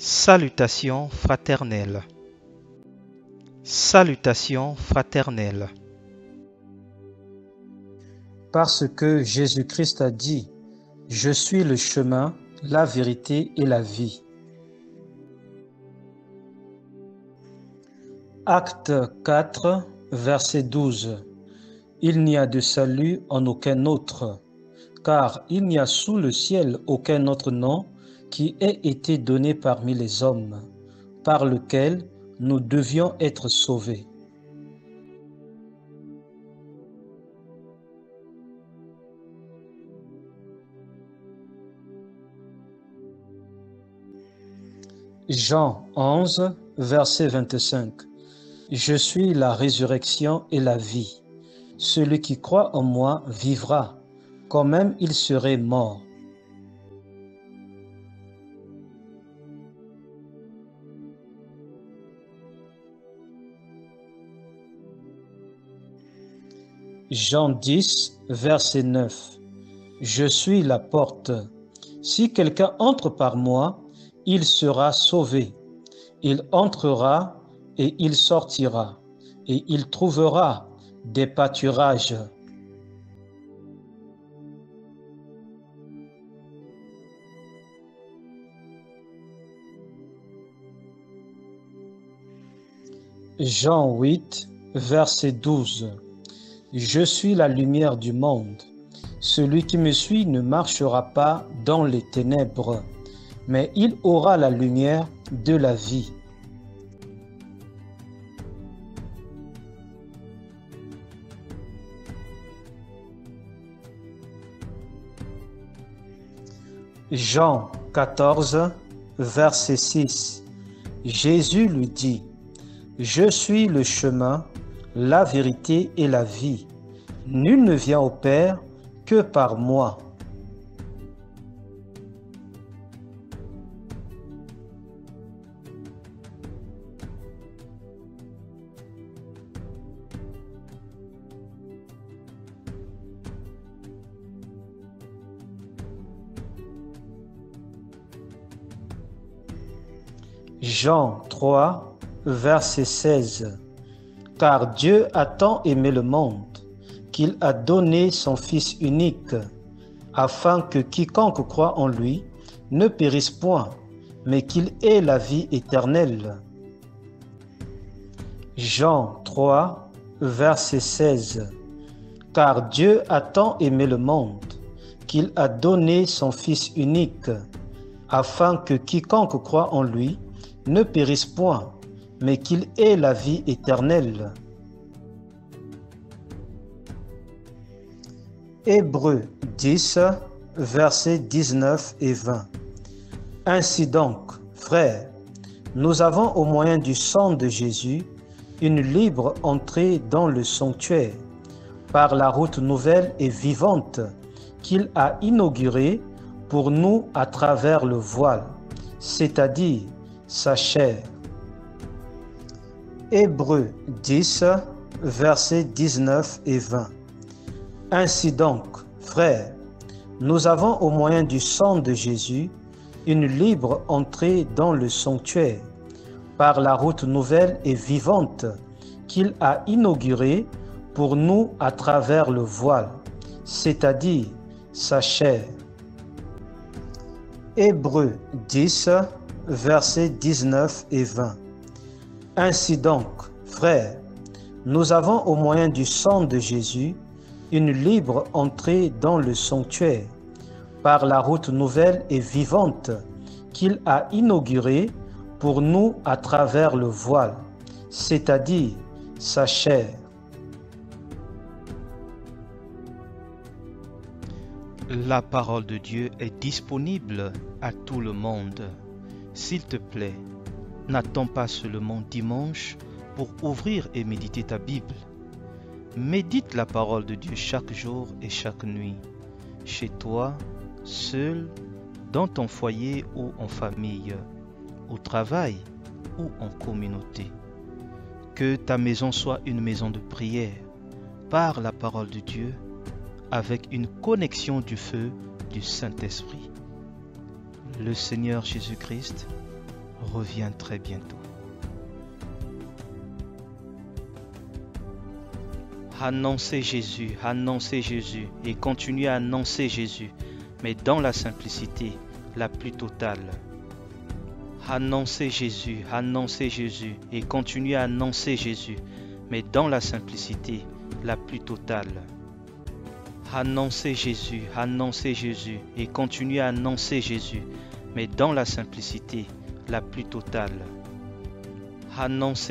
Salutations fraternelles. Salutations fraternelles. Parce que Jésus-Christ a dit « Je suis le chemin, la vérité et la vie ». Acte 4, verset 12. Il n'y a de salut en aucun autre, car il n'y a sous le ciel aucun autre nom qui ait été donné parmi les hommes, par lequel nous devions être sauvés. Jean 11, verset 25. Je suis la résurrection et la vie. Celui qui croit en moi vivra, quand même il serait mort. Jean 10, verset 9. Je suis la porte. Si quelqu'un entre par moi, il sera sauvé. Il entrera et il sortira, et il trouvera des pâturages. Jean 8, verset 12. Je suis la lumière du monde. Celui qui me suit ne marchera pas dans les ténèbres, mais il aura la lumière de la vie. Jean 14, verset 6. Jésus lui dit, « Je suis le chemin, la vérité et la vie. Nul ne vient au Père que par moi. » Jean 3, verset 16. Car Dieu a tant aimé le monde, qu'il a donné son Fils unique, afin que quiconque croit en lui ne périsse point, mais qu'il ait la vie éternelle. Jean 3, verset 16. Car Dieu a tant aimé le monde, qu'il a donné son Fils unique, afin que quiconque croit en lui ne périsse point, mais qu'il ait la vie éternelle. Hébreux 10, versets 19 et 20. Ainsi donc, frères, nous avons au moyen du sang de Jésus une libre entrée dans le sanctuaire, par la route nouvelle et vivante qu'il a inaugurée pour nous à travers le voile, c'est-à-dire sa chair. Hébreux 10, versets 19 et 20. Ainsi donc, frères, nous avons au moyen du sang de Jésus une libre entrée dans le sanctuaire, par la route nouvelle et vivante qu'il a inaugurée pour nous à travers le voile, c'est-à-dire sa chair. Hébreux 10, versets 19 et 20. Ainsi donc, frères, nous avons au moyen du sang de Jésus une libre entrée dans le sanctuaire, par la route nouvelle et vivante qu'il a inaugurée pour nous à travers le voile, c'est-à-dire sa chair. La parole de Dieu est disponible à tout le monde. S'il te plaît, n'attends pas seulement dimanche pour ouvrir et méditer ta Bible. Médite la parole de Dieu chaque jour et chaque nuit, chez toi, seul, dans ton foyer ou en famille, au travail ou en communauté. Que ta maison soit une maison de prière, par la parole de Dieu, avec une connexion du feu du Saint-Esprit. Le Seigneur Jésus-Christ revient très bientôt. Annoncez Jésus et continuez à annoncer Jésus, mais dans la simplicité la plus totale. Annoncez Jésus et continuez à annoncer Jésus, mais dans la simplicité la plus totale. Annoncez Jésus et continuez à annoncer Jésus, mais dans la simplicité la plus totale. Annoncez